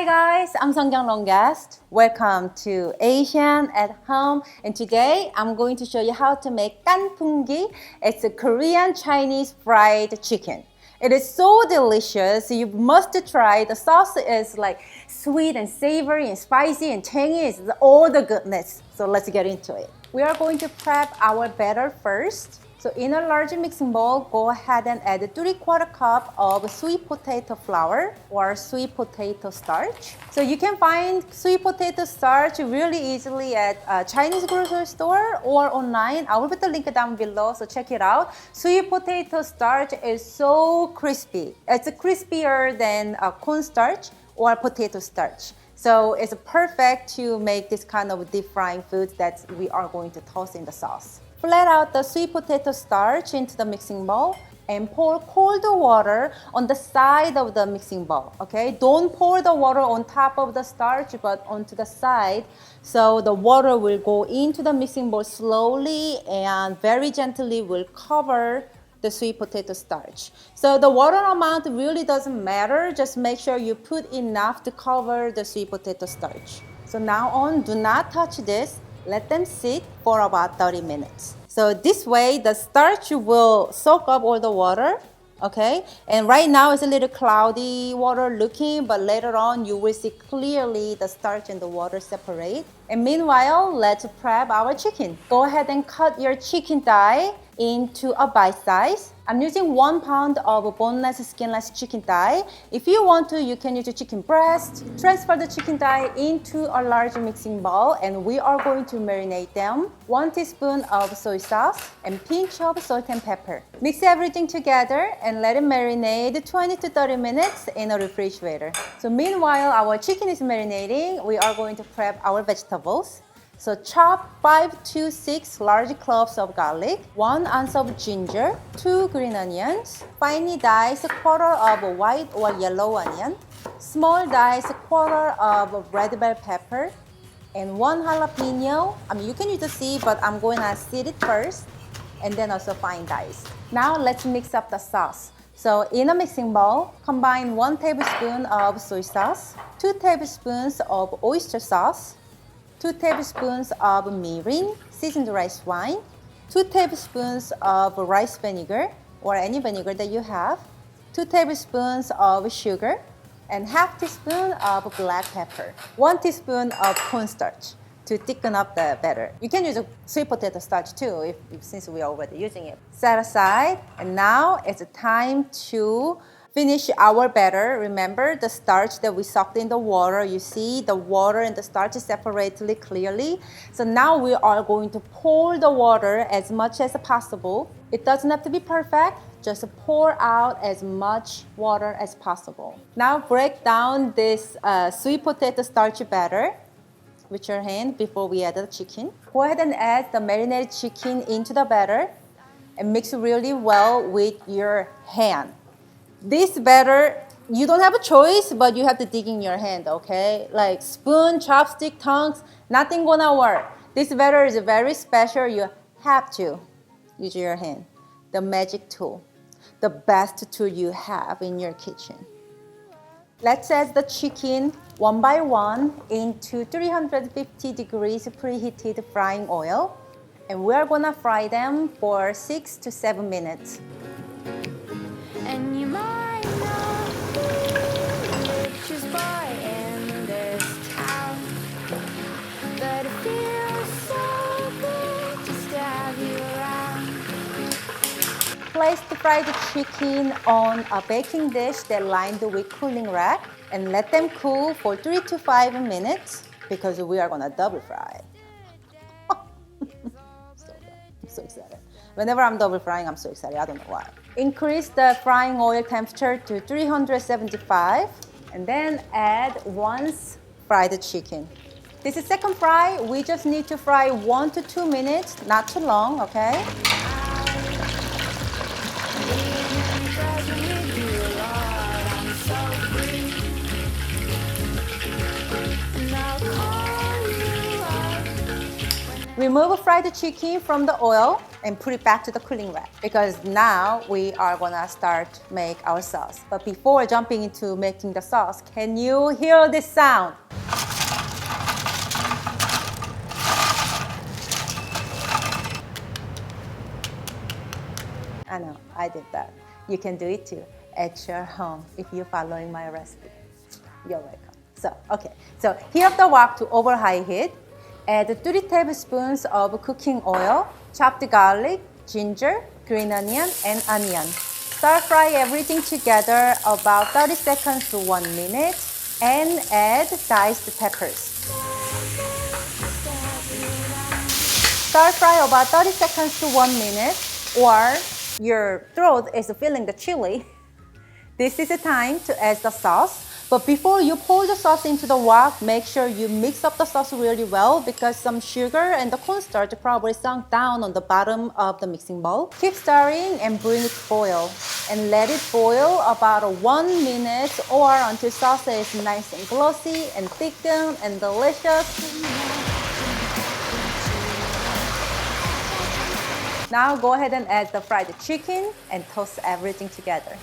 Hi guys, I'm Seonkyoung long guest. Welcome to Asian at Home, and today I'm going to show you how to make Kkanpunggi. It's a Korean Chinese fried chicken. It is so delicious. You must try. The sauce is like sweet and savory and spicy and tangy. It's all the goodness. So let's get into it. We are going to prep our batter first. So in a large mixing bowl, go ahead and add 3/4 cup of sweet potato flour or sweet potato starch. So you can find sweet potato starch really easily at a Chinese grocery store or online. I will put the link down below, so check it out. Sweet potato starch is so crispy. It's crispier than cornstarch or potato starch. So it's perfect to make this kind of deep frying foods that we are going to toss in the sauce. Flat out the sweet potato starch into the mixing bowl and pour cold water on the side of the mixing bowl, okay? Don't pour the water on top of the starch, but onto the side. So the water will go into the mixing bowl slowly and very gently will cover the sweet potato starch. So the water amount really doesn't matter. Just make sure you put enough to cover the sweet potato starch. So now on, do not touch this. Let them sit for about 30 minutes. So this way, the starch will soak up all the water, okay? And right now it's a little cloudy water looking, but later on you will see clearly the starch and the water separate. And meanwhile, let's prep our chicken. Go ahead and cut your chicken thigh into a bite size. I'm using 1 pound of boneless, skinless chicken thigh. If you want to, you can use a chicken breast. Transfer the chicken thigh into a large mixing bowl, and we are going to marinate them. 1 teaspoon of soy sauce and pinch of salt and pepper. Mix everything together and let it marinate 20 to 30 minutes in a refrigerator. So meanwhile, our chicken is marinating, we are going to prep our vegetables. So chop 5 to 6 large cloves of garlic, 1 ounce of ginger, 2 green onions, finely diced 1/4 of white or yellow onion, small diced 1/4 of red bell pepper, and 1 jalapeno. I mean, you can use the seed, but I'm going to seed it first, and then also fine diced. Now let's mix up the sauce. So in a mixing bowl, combine 1 tablespoon of soy sauce, 2 tablespoons of oyster sauce, 2 tablespoons of mirin, seasoned rice wine, 2 tablespoons of rice vinegar, or any vinegar that you have, 2 tablespoons of sugar, and ½ teaspoon of black pepper, 1 teaspoon of cornstarch to thicken up the batter. You can use a sweet potato starch too, since we are already using it. Set aside, and now it's time to finish our batter. Remember the starch that we soaked in the water. You see the water and the starch separately clearly. So now we are going to pour the water as much as possible. It doesn't have to be perfect. Just pour out as much water as possible. Now break down this sweet potato starch batter with your hand before we add the chicken. Go ahead and add the marinated chicken into the batter and mix really well with your hand. This batter, you don't have a choice, but you have to dig in your hand, okay? Like spoon, chopstick, tongs, nothing gonna work. This batter is very special. You have to use your hand. The magic tool, the best tool you have in your kitchen. Let's add the chicken one by one into 350 degrees preheated frying oil. And we're gonna fry them for 6 to 7 minutes. And you might not be the richest boy in this town, but it feels so good just to have you around. Place the fried chicken on a baking dish that lined with cooling rack and let them cool for 3 to 5 minutes because we are gonna double fry it. I'm so excited. Whenever I'm double frying, I'm so excited. I don't know why. Increase the frying oil temperature to 375 and then add once fried chicken. This is second fry. We just need to fry 1 to 2 minutes, not too long, okay? remove fried chicken from the oil and put it back to the cooling rack because now we are gonna start make our sauce. But before jumping into making the sauce, can you hear this sound? I know, I did that. You can do it too at your home if you're following my recipe. You're welcome. So, okay, so heat up the wok to over high heat. Add 3 tablespoons of cooking oil, chopped garlic, ginger, green onion, and onion. Stir fry everything together about 30 seconds to 1 minute and add diced peppers. Stir fry about 30 seconds to 1 minute or your throat is feeling the chili. This is the time to add the sauce. But before you pour the sauce into the wok, make sure you mix up the sauce really well because some sugar and the cornstarch probably sunk down on the bottom of the mixing bowl. Keep stirring and bring it to boil. And let it boil about 1 minute or until sauce is nice and glossy and thickened and delicious. Now go ahead and add the fried chicken and toast everything together.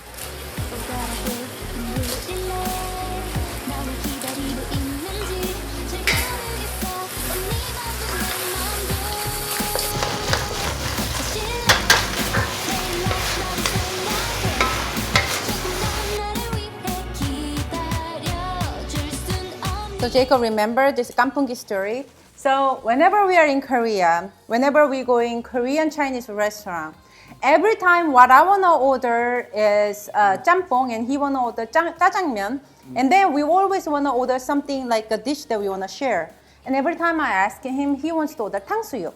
So Jacob, remember this Kkanpunggi story? So whenever we are in Korea, whenever we go in Korean Chinese restaurant, every time what I want to order is jampong and he want to order jjajangmyeon, and then we always want to order something like a dish that we want to share. And every time I ask him, he wants to order 탕수육.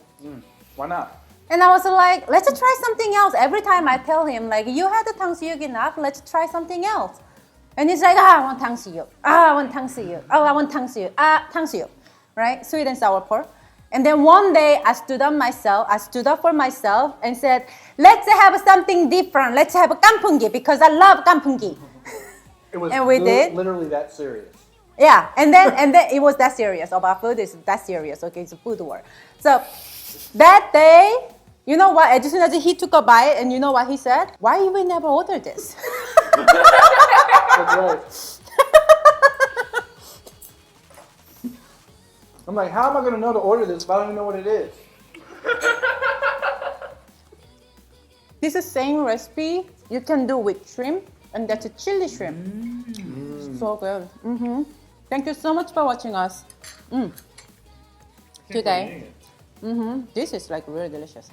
Why not? And I was like, let's try something else. Every time I tell him, like, you had the 탕수육 enough, let's try something else. And he's like, I want 탕수육. I want 탕수육. Oh, I want 탕수육. 탕수육. Right? Sweet and sour pork. And then one day I stood up for myself and said, let's have something different. Let's have a Kkanpunggi because I love Kkanpunggi. It was and we did. Literally that serious. Yeah, and then it was that serious. About food is that serious. Okay, it's a food war. So that day, you know what? As soon as he took a bite, and you know what he said? Why we never ordered this? That's right. I'm like, how am I going to know to order this if I don't even know what it is? This is the same recipe you can do with shrimp, and that's a chili shrimp. So good. Thank you so much for watching us today. This is like really delicious.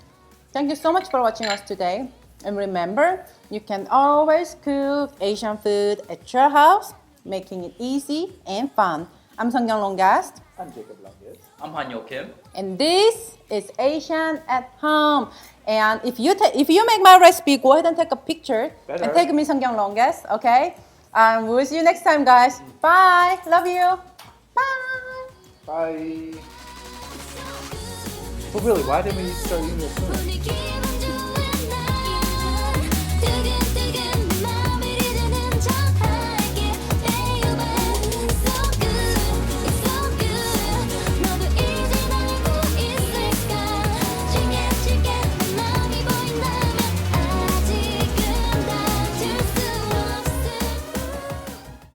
Thank you so much for watching us today. And remember, you can always cook Asian food at your house, making it easy and fun. I'm Seonkyoung Longast. I'm Jacob Longest. I'm Han Kim. And this is Asian at Home. And if you make my recipe, go ahead and take a picture and tag me Seonkyoung Longest, okay? We'll see you next time, guys. Bye. Love you. Bye. Bye. Well, really, why didn't we start eating this soon?